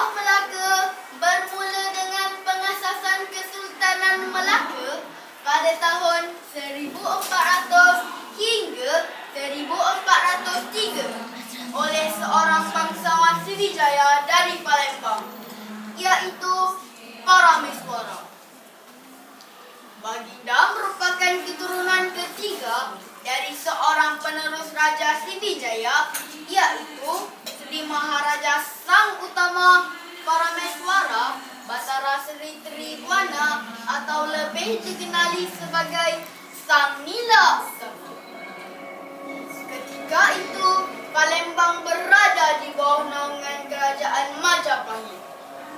Sejarah Melaka bermula dengan pengasasan Kesultanan Melaka pada tahun 1400 hingga 1403 oleh seorang bangsawan Sriwijaya dari Palembang, iaitu Parameswara. Baginda merupakan keturunan ketiga dari seorang penerus Raja Sriwijaya, yaitu Sri Maharaja Sang Utama Parameswara Batara Sri Tribuana atau lebih dikenali sebagai Sang Nila Utama. Ketika itu, Palembang berada di bawah naungan Kerajaan Majapahit.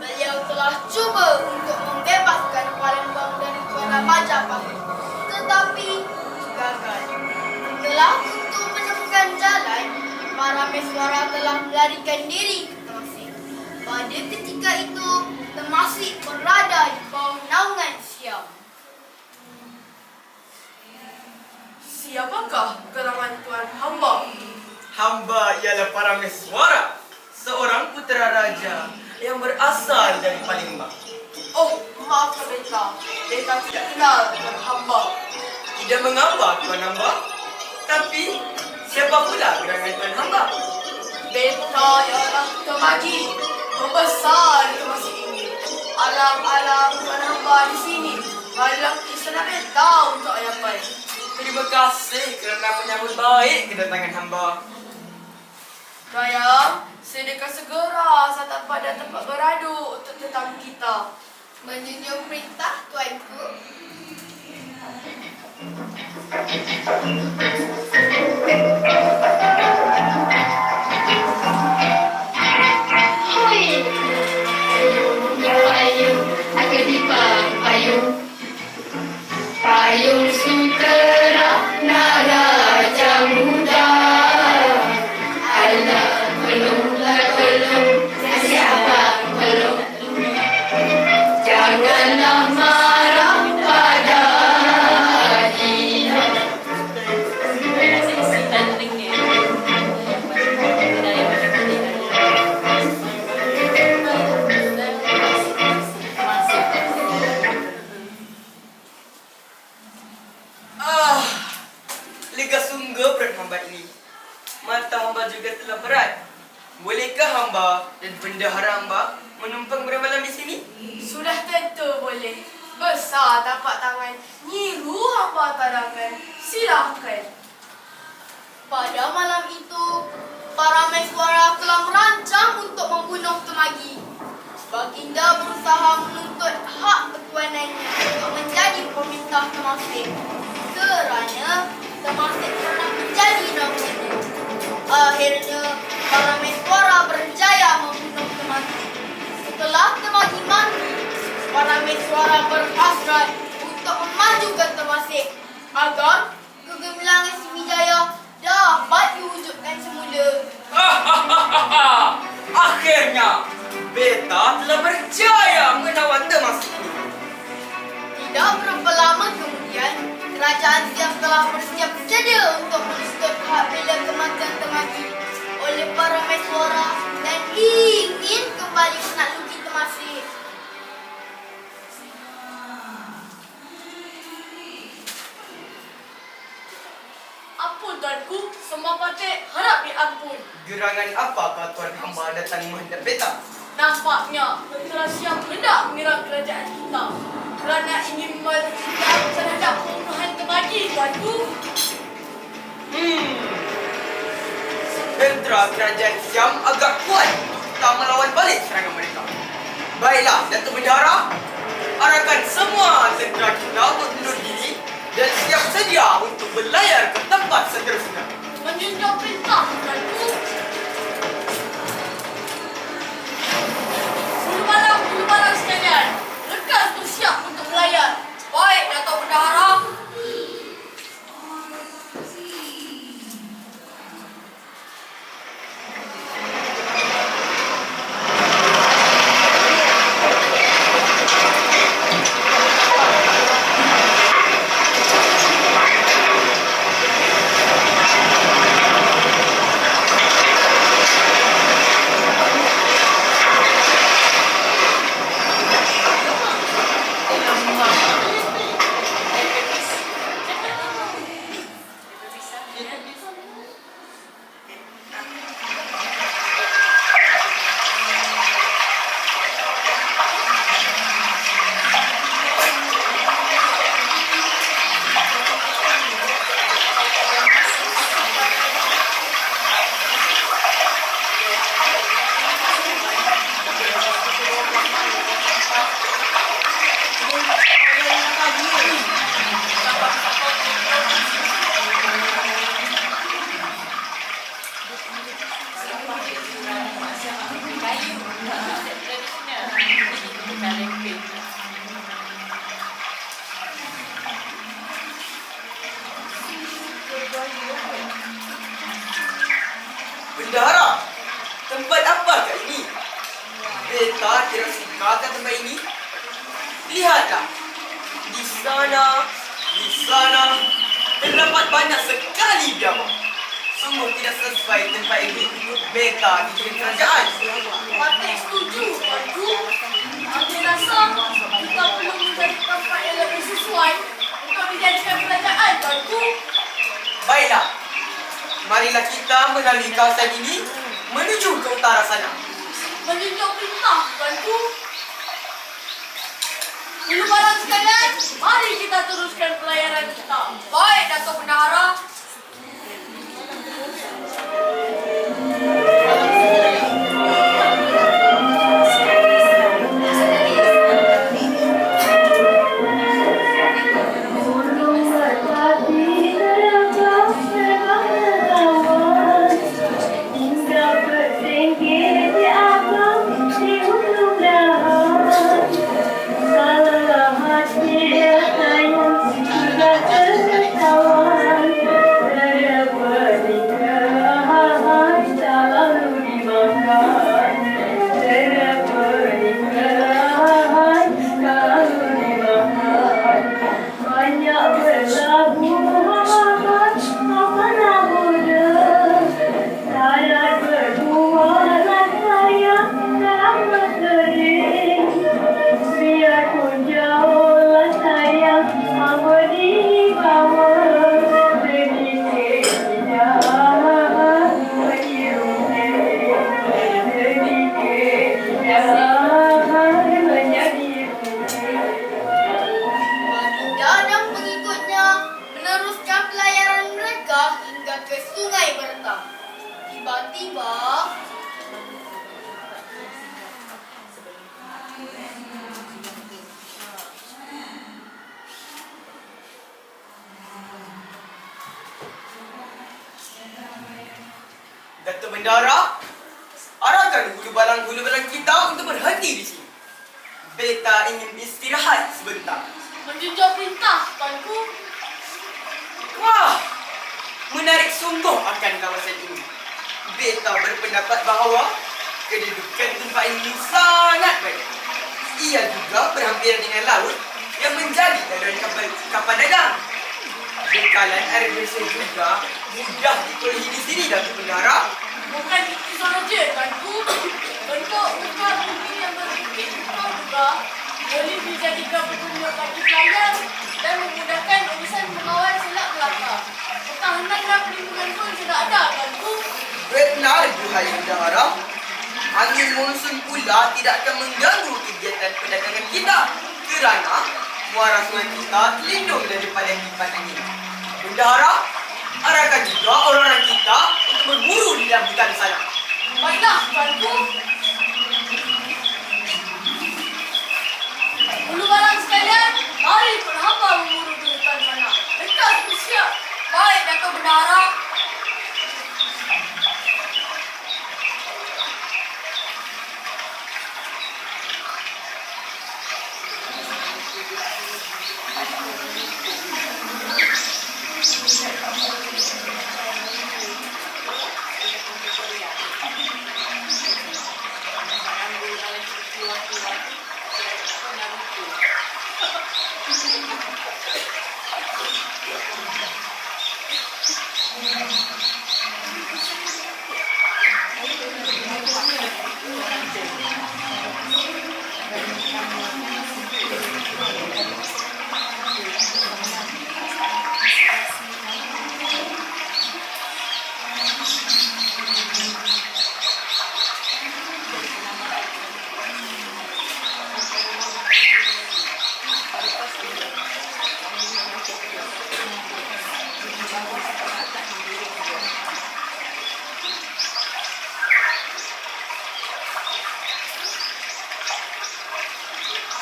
Beliau telah cuba untuk membebaskan Palembang dari tuan Majapahit, tetapi gagal. Setelah untuk menemukan jalan, Parameswara telah melarikan diri ke Temasek. Pada ketika itu, Temasek berada di bawah naungan Siam. Siapakah gerangan Tuan Hamba? Hamba ialah Parameswara, seorang putera raja yang berasal dari Palembang. Oh, maafkan beta. Beta tidak kenal Tuan Hamba. Tidak mengapa, Tuan Hamba. Tapi, siapa pula gerangan Tuan Hamba? Beta ialah Temagi, pembesar di Temasek ini. Alam-alam Tuan Hamba di sini adalah istana beta untuk ayapai. Terima kasih kerana menyambut baik kedatangan hamba. Dayang, sedekat segera datang pada tempat beradu untuk tetamu kita. Menjunjung perintah, Tuanku. Payung sutera naraja muda, Allah tolong siapa tolong, janganlah marah pada dia. Lega sungguh perut hamba ini. Mata hamba juga telah berat. Bolehkah hamba dan bendahara hamba menumpang bermalam di sini? Sudah tentu boleh. Besar tapak tangan nyiru hamba tadangan. Silakan. Pada malam itu, Parameswara telah merancang untuk membunuh Temagi. Baginda berusaha menuntut hak ketuanannya untuk menjadi pemerintah Temasek, kerana Temasek pernah menjadi naungannya. Akhirnya, Parameswara berjaya membunuh Temagi. Setelah Temagi mati, Parameswara berhasrat untuk memaju ke Temasek agar kegemilangan Sriwijaya dapat diwujudkan semula. Akhirnya, beta telah berjaya menawan Temasek ini. Tidak berapa lama kemudian, kerajaan Siam telah bersiap sedia untuk menuntut hak bela kematian Temagi oleh Parameswara dan ingin kembali menakluki Temasek. Ampun tuanku, semua patik harap diampun. Gerangan apakah tuan hamba datang menghadap beta? Nampaknya tentera Siam hendak menyerang kerajaan kita kerana ingin membalaskan terhadap pembunuhan Temagi, tuanku. Tentera kerajaan Siam agak kuat untuk kita melawan balik serangan mereka. Baiklah, Datuk Bendahara, arahkan semua tentera kita untuk mundur diri dan siap sedia untuk berlayar ke tempat seterusnya. Menjunjung perintah, tuanku. Bulu malam sekalian, lekas bersiap untuk berlayar. Baik, Datuk Bendahara. Bendahara, tempat apakah ini? Beta tidak suka ke tempat ini. Lihatlah, di sana terdapat banyak sekali biawak. Sungguh tidak sesuai tempat ini untuk beta di kerajaan. Patik setuju, Tuanku. Aku rasa kita perlu mencari tempat yang lebih sesuai untuk dijadikan kerajaan, Tuanku. Baiklah, marilah kita melalui kawasan ini menuju ke utara sana. Menunjuk perintah, Tuanku. Dulu barang sekalian, mari kita teruskan pelayaran kita. Baik, Datuk Bendahara. Dan yang pengikutnya meneruskan pelayaran mereka hingga ke Sungai Bertang. Tiba-tiba, Datuk Bendahara, arahkan hulu balang kita untuk berhenti di sini. Beta ingin istirahat sebentar. Menjunjung perintah, Tuanku. Wah, menarik sungguh akan kawasan ini. Beta berpendapat bahawa kedudukan tempat ini sangat baik. Ia juga berhampiran dengan laut yang menjadi daluan kapal dagang. Bekalan air bersih juga mudah diperolehi di sini, Datuk Bendahara. Bukan itu sahaja, Tuanku. Bentuk muka bumi yang berfikir itu juga boleh dijadikan petunjuk bagi pelayan dan memudahkan urusan mengawal selak belakang. Pertahanan dan perlindungan pun sudah ada, Tuanku. Benar, Duhai Bendahara. Angin monsun pula tidak akan mengganggu kegiatan perdagangan kita kerana muara sungai kita terlindung daripada lipat angin. Bendahara, arahkan juga orang-orang kita untuk berburu di dalam hutan sana. Baiklah, Tuanku. Dulu barang sekalian, mari penghamba memburu di hutan sana. Dekat bersiap. Baik, Datuk Bendahara.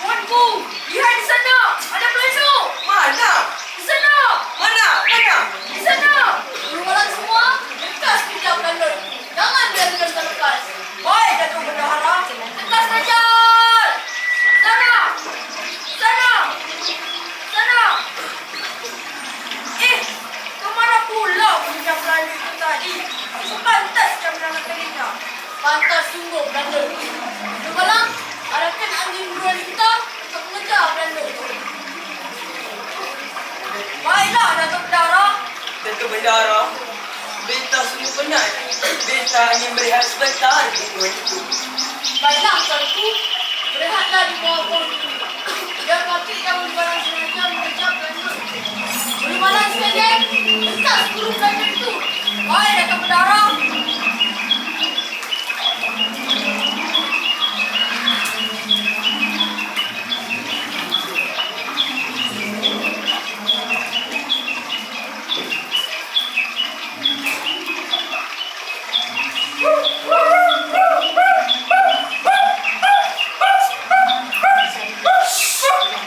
Tuanku, lihat di sana. Ada pelancong. Mana? Di sana. Mana? Mana? Di sana. Dulu semua, dekat sekejap landun. Jangan biarkan terlepas. Baik, Datuk Bendahara. Dekat saja. Sana. Sana. Sana. Kemana pula? NKRI. Sepantas kami menerimanya. Pantas sungguh Belanda. Malang, arahkan anjing buruan kita untuk mengejar Belanda itu. Baiklah, Datuk Bendara. Datuk Bendara, beta sungguh penat. Beta ingin berehat sebentar di bawah itu. Baiklah, tuanku. Berehatlah di bawah pohon itu. Biar kaki kamu di barang sengaja mengejar Belanda. Boleh malam sekalian, hentak 10 Belanda itu. Baik, Datuk Bendara.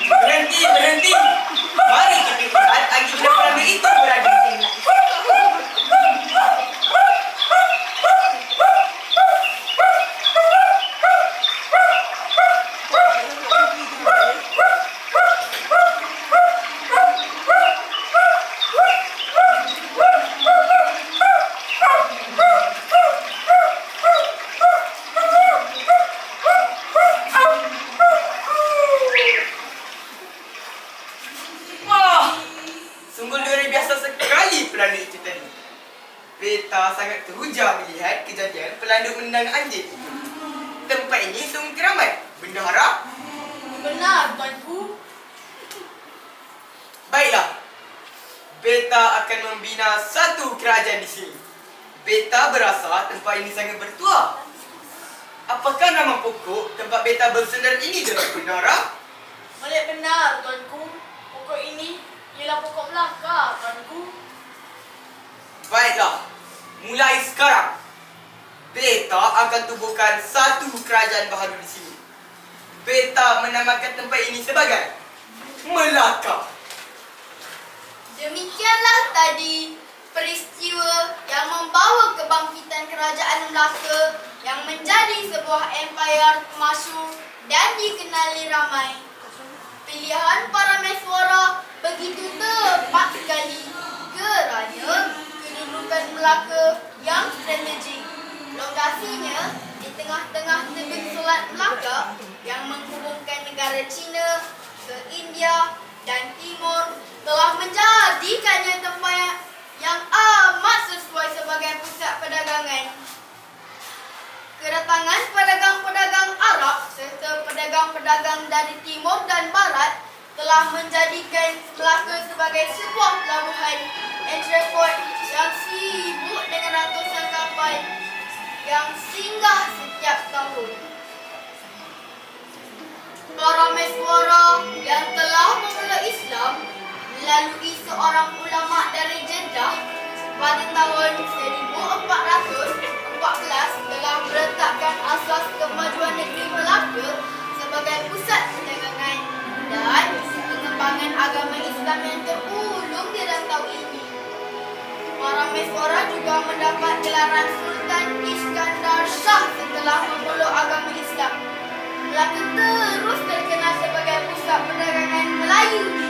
Berhenti. Mari kita lihat agenda Belanda itu berada. Wah, sungguh luar biasa sekali Belanda itu tadi. Beta sangat teruja melihat kejadian Belanda menendang anjing. Tempat ini sungguh keramat. Bendahara, Benar, tuanku. baiklah. Beta akan membina satu kerajaan di sini. Beta berasa tempat ini sangat bertuah. Apakah nama pokok tempat beta bersandar ini, Datuk Bendahara? Balik benar, tuanku. Pokok ini ialah pokok Melaka, tuanku. Baiklah, mulai sekarang beta akan tubuhkan satu kerajaan baru di sini. Beta menamakan tempat ini sebagai Melaka. Demikianlah tadi peristiwa yang membawa kebangkitan kerajaan Melaka yang menjadi sebuah empayar masyhur dan dikenali ramai. Pilihan para meswara begitu tepat sekali kerana kedudukan Melaka yang strategik. Lokasinya di tengah-tengah tebing Selat Melaka yang menghubungkan negara China ke India dan Timur telah menjadikannya tempat yang amat sesuai sebagai pusat perdagangan. Kedatangan pedagang-pedagang Arab serta pedagang-pedagang dari timur dan barat telah menjadikan Melaka sebagai sebuah pelabuhan entrepot yang sibuk dengan ratusan kapal yang singgah setiap tahun. Para meswara yang telah memeluk Islam melalui seorang ulama dari Jeddah pada tahun 1414 telah meletakkan asas kemajuan negeri Melaka sebagai pusat perdagangan dan pengembangan agama Islam yang terulung di rantau ini. Para meswara juga mendapat gelaran Sultan Iskandar Shah setelah memeluk agama Islam. Melaka terus terkenal sebagai pusat perdagangan Melayu di